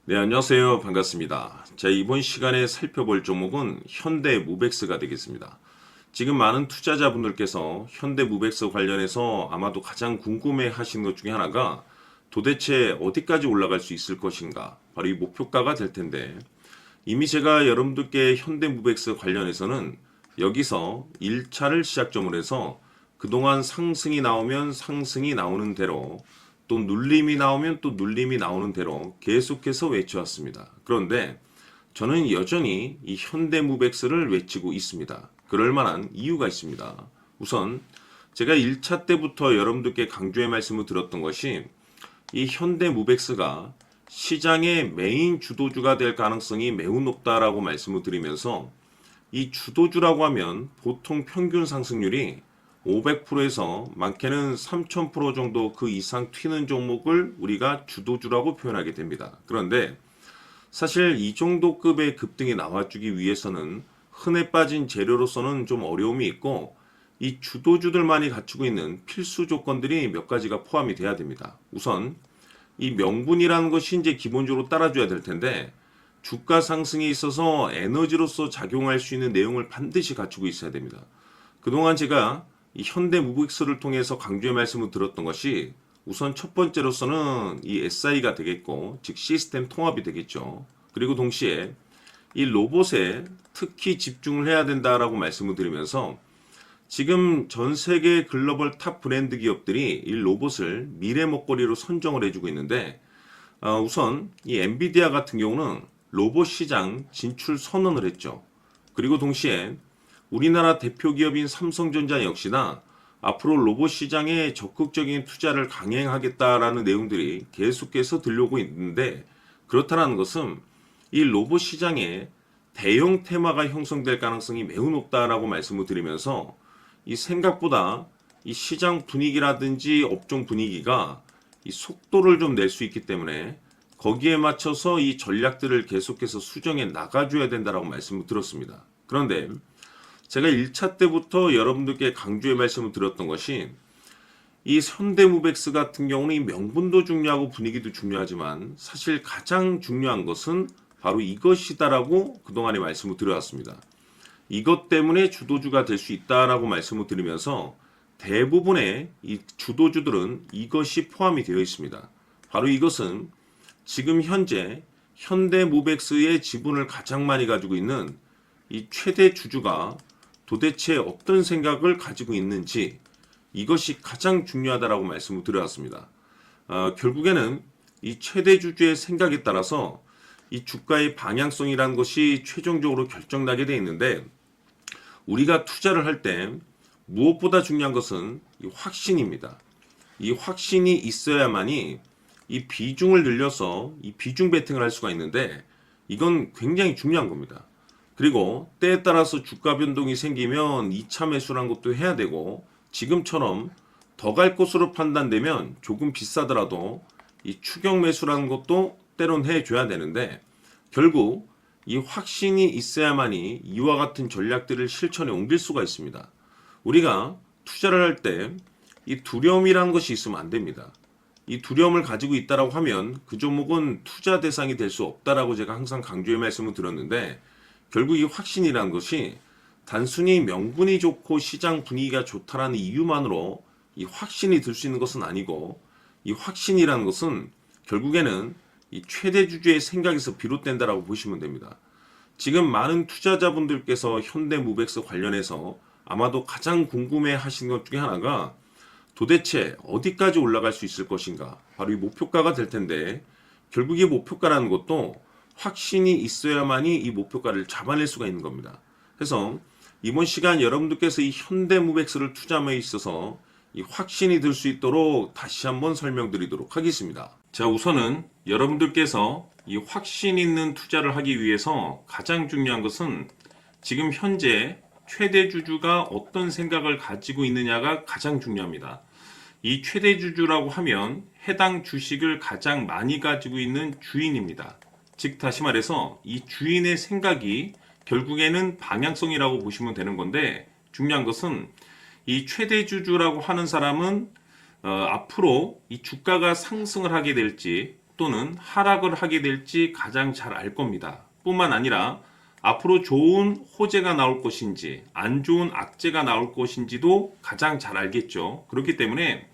네, 안녕하세요. 반갑습니다. 자, 이번 시간에 살펴볼 종목은 현대무백스가 되겠습니다. 지금 많은 투자자분들께서 현대무백스 관련해서 아마도 가장 궁금해 하시는 것 중에 하나가 도대체 어디까지 올라갈 수 있을 것인가? 바로 이 목표가가 될 텐데, 이미 제가 여러분들께 현대무백스 관련해서는 여기서 1차를 시작점으로 해서 그동안 상승이 나오면 상승이 나오는 대로, 또 눌림이 나오면 또 눌림이 나오는 대로 계속해서 외쳐왔습니다. 그런데 저는 여전히 이 현대무백스를 외치고 있습니다. 그럴 만한 이유가 있습니다. 우선 제가 1차 때부터 여러분들께 강조의 말씀을 드렸던 것이 이 현대무백스가 시장의 메인 주도주가 될 가능성이 매우 높다라고 말씀을 드리면서, 이 주도주라고 하면 보통 평균 상승률이 500%에서 많게는 3000% 정도 그 이상 튀는 종목을 우리가 주도주라고 표현하게 됩니다. 그런데 사실 이 정도 급의 급등이 나와주기 위해서는 흔해 빠진 재료로서는 좀 어려움이 있고, 이 주도주들만이 갖추고 있는 필수 조건들이 몇 가지가 포함이 돼야 됩니다. 우선 이 명분이라는 것이 이제 기본적으로 따라줘야 될 텐데, 주가 상승에 있어서 에너지로서 작용할 수 있는 내용을 반드시 갖추고 있어야 됩니다. 그동안 제가 이 현대무백스를 통해서 강조의 말씀을 드렸던 것이, 우선 첫 번째로서는 이 SI가 되겠고, 즉 시스템 통합이 되겠죠. 그리고 동시에 이 로봇에 특히 집중을 해야 된다라고 말씀을 드리면서, 지금 전 세계 글로벌 탑 브랜드 기업들이 이 로봇을 미래 먹거리로 선정을 해주고 있는데, 우선 이 엔비디아 같은 경우는 로봇 시장 진출 선언을 했죠. 그리고 동시에 우리나라 대표 기업인 삼성전자 역시나 앞으로 로봇 시장에 적극적인 투자를 강행하겠다라는 내용들이 계속해서 들려오고 있는데, 그렇다는 것은 이 로봇 시장에 대형 테마가 형성될 가능성이 매우 높다라고 말씀을 드리면서, 이 생각보다 이 시장 분위기라든지 업종 분위기가 이 속도를 좀 낼 수 있기 때문에 거기에 맞춰서 이 전략들을 계속해서 수정해 나가줘야 된다라고 말씀을 드렸습니다. 그런데 제가 1차 때부터 여러분들께 강조의 말씀을 드렸던 것이, 이 현대무백스 같은 경우는 이 명분도 중요하고 분위기도 중요하지만 사실 가장 중요한 것은 바로 이것이다라고 그동안에 말씀을 드려왔습니다. 이것 때문에 주도주가 될 수 있다라고 말씀을 드리면서 대부분의 이 주도주들은 이것이 포함이 되어 있습니다. 바로 이것은 지금 현재 현대무백스의 지분을 가장 많이 가지고 있는 이 최대 주주가 도대체 어떤 생각을 가지고 있는지, 이것이 가장 중요하다라고 말씀을 드려왔습니다. 결국에는 이 최대 주주의 생각에 따라서 이 주가의 방향성이라는 것이 최종적으로 결정나게 되어 있는데, 우리가 투자를 할 때 무엇보다 중요한 것은 이 확신입니다. 이 확신이 있어야만이 이 비중을 늘려서 이 비중 베팅을 할 수가 있는데, 이건 굉장히 중요한 겁니다. 그리고 때에 따라서 주가 변동이 생기면 2차 매수라는 것도 해야 되고, 지금처럼 더 갈 것으로 판단되면 조금 비싸더라도 이 추격 매수라는 것도 때론 해줘야 되는데, 결국 이 확신이 있어야만이 이와 같은 전략들을 실천에 옮길 수가 있습니다. 우리가 투자를 할 때 이 두려움이라는 것이 있으면 안 됩니다. 이 두려움을 가지고 있다라고 하면 그 종목은 투자 대상이 될 수 없다라고 제가 항상 강조의 말씀을 드렸는데, 결국 이 확신이라는 것이 단순히 명분이 좋고 시장 분위기가 좋다라는 이유만으로 이 확신이 들 수 있는 것은 아니고, 이 확신이라는 것은 결국에는 이 최대 주주의 생각에서 비롯된다라고 보시면 됩니다. 지금 많은 투자자분들께서 현대무백스 관련해서 아마도 가장 궁금해 하시는 것 중에 하나가 도대체 어디까지 올라갈 수 있을 것인가, 바로 이 목표가가 될 텐데, 결국 이 목표가라는 것도 확신이 있어야만이 이 목표가를 잡아낼 수가 있는 겁니다. 그래서 이번 시간 여러분들께서 이 현대무백스를 투자함에 있어서 이 확신이 들 수 있도록 다시 한번 설명드리도록 하겠습니다. 자, 우선은 여러분들께서 이 확신 있는 투자를 하기 위해서 가장 중요한 것은 지금 현재 최대 주주가 어떤 생각을 가지고 있느냐가 가장 중요합니다. 이 최대 주주라고 하면 해당 주식을 가장 많이 가지고 있는 주인입니다. 즉 다시 말해서 이 주인의 생각이 결국에는 방향성이라고 보시면 되는 건데, 중요한 것은 이 최대 주주라고 하는 사람은 앞으로 이 주가가 상승을 하게 될지 또는 하락을 하게 될지 가장 잘 알 겁니다. 뿐만 아니라 앞으로 좋은 호재가 나올 것인지 안 좋은 악재가 나올 것인지도 가장 잘 알겠죠. 그렇기 때문에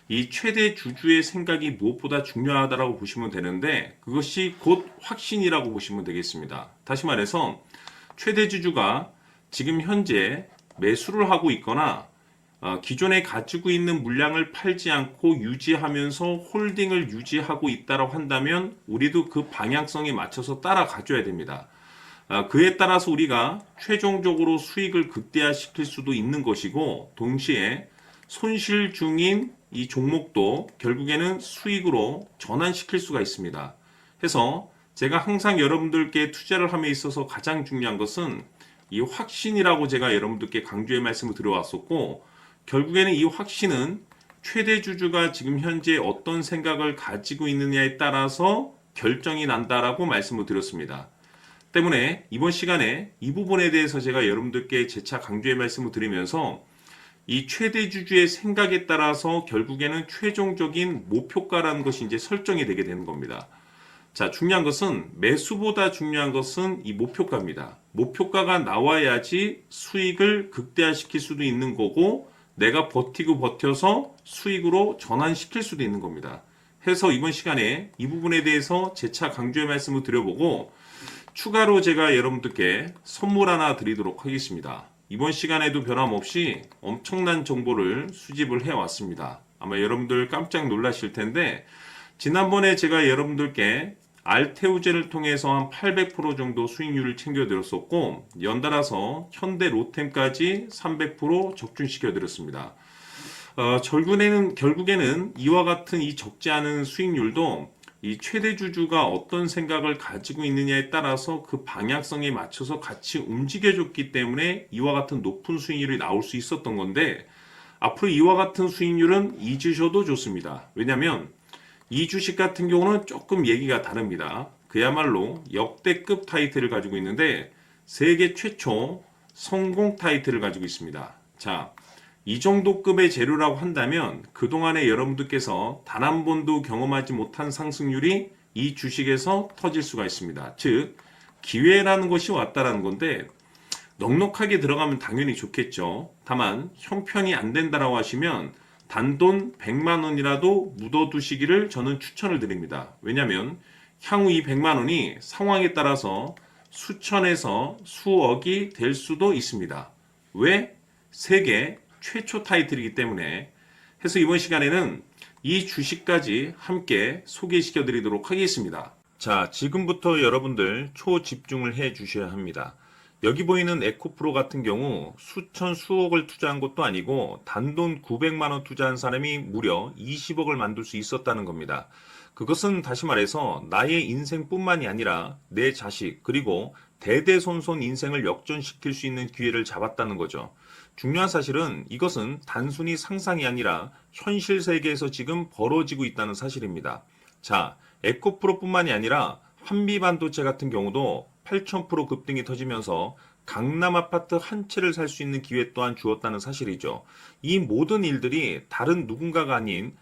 이 최대 주주의 생각이 무엇보다 중요하다고 보시면 되는데 그것이 곧 확신이라고 보시면 되겠습니다. 다시 말해서 최대 주주가 지금 현재 매수를 하고 있거나 기존에 가지고 있는 물량을 팔지 않고 유지하면서 홀딩을 유지하고 있다고 한다면 우리도 그 방향성에 맞춰서 따라가줘야 됩니다. 그에 따라서 우리가 최종적으로 수익을 극대화시킬 수도 있는 것이고 동시에 손실 중인 이 종목도 결국에는 수익으로 전환시킬 수가 있습니다. 해서 제가 항상 여러분들께 투자를 함에 있어서 가장 중요한 것은 이 확신이라고 제가 여러분들께 강조의 말씀을 드려왔었고 결국에는 이 확신은 최대 주주가 지금 현재 어떤 생각을 가지고 있느냐에 따라서 결정이 난다라고 말씀을 드렸습니다. 때문에 이번 시간에 이 부분에 대해서 제가 여러분들께 재차 강조의 말씀을 드리면서 이 최대 주주의 생각에 따라서 결국에는 최종적인 목표가라는 것이 이제 설정이 되게 되는 겁니다. 자, 중요한 것은 매수보다 중요한 것은 이 목표가입니다. 목표가가 나와야지 수익을 극대화시킬 수도 있는 거고 내가 버티고 버텨서 수익으로 전환시킬 수도 있는 겁니다. 해서 이번 시간에 이 부분에 대해서 재차 강조의 말씀을 드려보고 추가로 제가 여러분들께 선물 하나 드리도록 하겠습니다. 이번 시간에도 변함없이 엄청난 정보를 수집을 해왔습니다. 아마 여러분들 깜짝 놀라실 텐데 지난번에 제가 여러분들께 알테우제를 통해서 한 800% 정도 수익률을 챙겨드렸었고 연달아서 현대 로템까지 300% 적중시켜드렸습니다. 결국에는 이와 같은 이 적지 않은 수익률도 이 최대 주주가 어떤 생각을 가지고 있느냐에 따라서 그 방향성에 맞춰서 같이 움직여줬기 때문에 이와 같은 높은 수익률이 나올 수 있었던 건데 앞으로 이와 같은 수익률은 잊으셔도 좋습니다. 왜냐하면 이 주식 같은 경우는 조금 얘기가 다릅니다. 그야말로 역대급 타이틀을 가지고 있는데 세계 최초 성공 타이틀을 가지고 있습니다. 자, 이 정도 급의 재료라고 한다면 그동안에 여러분들께서 단 한 번도 경험하지 못한 상승률이 이 주식에서 터질 수가 있습니다. 즉 기회라는 것이 왔다라는 건데 넉넉하게 들어가면 당연히 좋겠죠. 다만 형편이 안 된다라고 하시면 단돈 100만 원이라도 묻어두시기를 저는 추천을 드립니다. 왜냐하면 향후 이 100만 원이 상황에 따라서 수천에서 수억이 될 수도 있습니다. 왜? 세계 최초 타이틀이기 때문에. 해서 이번 시간에는 이 주식까지 함께 소개시켜 드리도록 하겠습니다. 자, 지금부터 여러분들 초집중을 해 주셔야 합니다. 여기 보이는 에코프로 같은 경우 수천 수억을 투자한 것도 아니고 단돈 900만 원 투자한 사람이 무려 20억을 만들 수 있었다는 겁니다. 그것은 다시 말해서 나의 인생뿐만이 아니라 내 자식 그리고 대대손손 인생을 역전시킬 수 있는 기회를 잡았다는 거죠. 중요한 사실은 이것은 단순히 상상이 아니라 현실 세계에서 지금 벌어지고 있다는 사실입니다. 자, 에코프로뿐만이 아니라 한미반도체 같은 경우도 8,000% 급등이 터지면서 강남 아파트 한 채를 살 수 있는 기회 또한 주었다는 사실이죠. 이 모든 일들이 다른 누군가가 아닌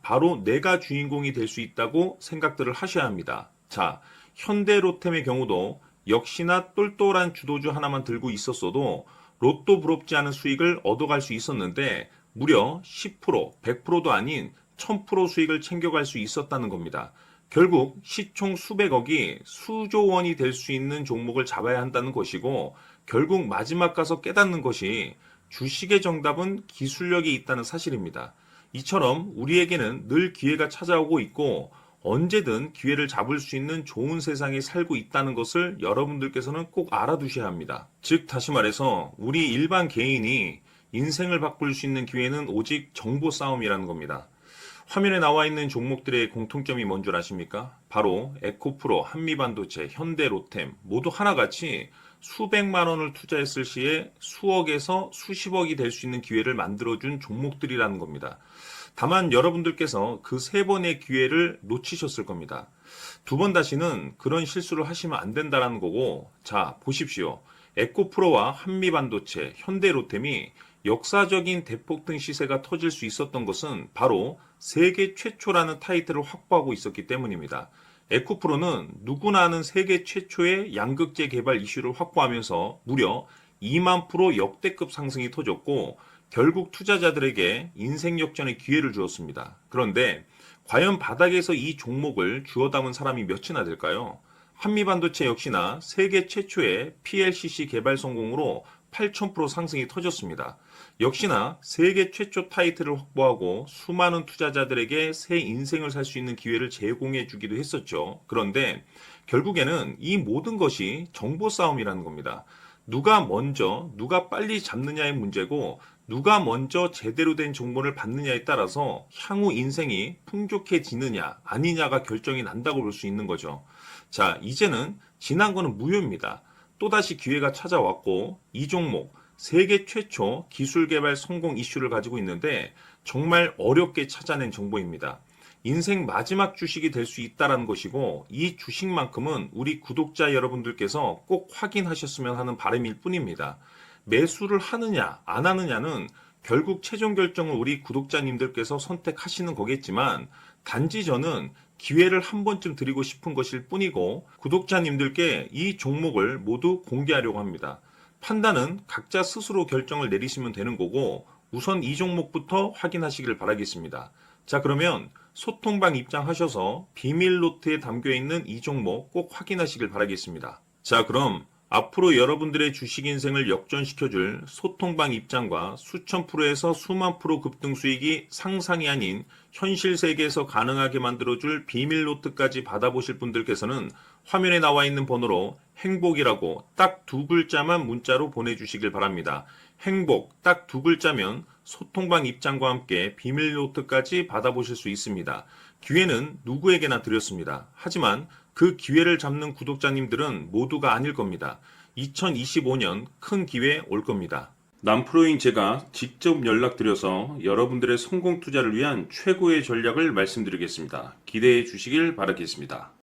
바로 내가 주인공이 될 수 있다고 생각들을 하셔야 합니다. 자, 현대로템의 경우도 역시나 똘똘한 주도주 하나만 들고 있었어도 로또 부럽지 않은 수익을 얻어갈 수 있었는데 무려 10%, 100%도 아닌 1000% 수익을 챙겨갈 수 있었다는 겁니다. 결국 시총 수백억이 수조 원이 될 수 있는 종목을 잡아야 한다는 것이고 결국 마지막 가서 깨닫는 것이 주식의 정답은 기술력이 있다는 사실입니다. 이처럼 우리에게는 늘 기회가 찾아오고 있고 언제든 기회를 잡을 수 있는 좋은 세상에 살고 있다는 것을 여러분들께서는 꼭 알아두셔야 합니다. 즉 다시 말해서 우리 일반 개인이 인생을 바꿀 수 있는 기회는 오직 정보 싸움이라는 겁니다. 화면에 나와 있는 종목들의 공통점이 뭔 줄 아십니까? 바로 에코프로, 한미반도체, 현대로템 모두 하나같이 수백만 원을 투자했을 시에 수억에서 수십억이 될 수 있는 기회를 만들어준 종목들이라는 겁니다. 다만 여러분들께서 그 세 번의 기회를 놓치셨을 겁니다. 두 번 다시는 그런 실수를 하시면 안 된다는 거고 자 보십시오. 에코프로와 한미반도체, 현대로템이 역사적인 대폭등 시세가 터질 수 있었던 것은 바로 세계 최초라는 타이틀을 확보하고 있었기 때문입니다. 에코프로는 누구나 아는 세계 최초의 양극재 개발 이슈를 확보하면서 무려 2만 프로 역대급 상승이 터졌고 결국 투자자들에게 인생 역전의 기회를 주었습니다. 그런데 과연 바닥에서 이 종목을 주워 담은 사람이 몇이나 될까요? 한미반도체 역시나 세계 최초의 PLCC 개발 성공으로 8,000% 상승이 터졌습니다. 역시나 세계 최초 타이틀을 확보하고 수많은 투자자들에게 새 인생을 살 수 있는 기회를 제공해 주기도 했었죠. 그런데 결국에는 이 모든 것이 정보 싸움이라는 겁니다. 누가 먼저, 누가 빨리 잡느냐의 문제고, 누가 먼저 제대로 된 정보를 받느냐에 따라서 향후 인생이 풍족해지느냐, 아니냐가 결정이 난다고 볼 수 있는 거죠. 자, 이제는 지난 거는 무효입니다. 또다시 기회가 찾아왔고, 이 종목, 세계 최초 기술 개발 성공 이슈를 가지고 있는데, 정말 어렵게 찾아낸 정보입니다. 인생 마지막 주식이 될 수 있다는 것이고 이 주식만큼은 우리 구독자 여러분들께서 꼭 확인하셨으면 하는 바람일 뿐입니다. 매수를 하느냐 안 하느냐는 결국 최종 결정을 우리 구독자님들께서 선택하시는 거겠지만 단지 저는 기회를 한 번쯤 드리고 싶은 것일 뿐이고 구독자님들께 이 종목을 모두 공개하려고 합니다. 판단은 각자 스스로 결정을 내리시면 되는 거고 우선 이 종목부터 확인하시길 바라겠습니다. 자, 그러면 소통방 입장하셔서 비밀 노트에 담겨 있는 이 종목 꼭 확인하시길 바라겠습니다. 자, 그럼 앞으로 여러분들의 주식 인생을 역전시켜줄 소통방 입장과 수천 프로에서 수만 프로 급등 수익이 상상이 아닌 현실 세계에서 가능하게 만들어줄 비밀 노트까지 받아보실 분들께서는 화면에 나와 있는 번호로 행복이라고 딱 두 글자만 문자로 보내주시길 바랍니다. 행복 딱 두 글자면 소통방 입장과 함께 비밀 노트까지 받아보실 수 있습니다. 기회는 누구에게나 드렸습니다. 하지만 그 기회를 잡는 구독자님들은 모두가 아닐 겁니다. 2025년 큰 기회 올 겁니다. 남프로인 제가 직접 연락드려서 여러분들의 성공 투자를 위한 최고의 전략을 말씀드리겠습니다. 기대해 주시길 바라겠습니다.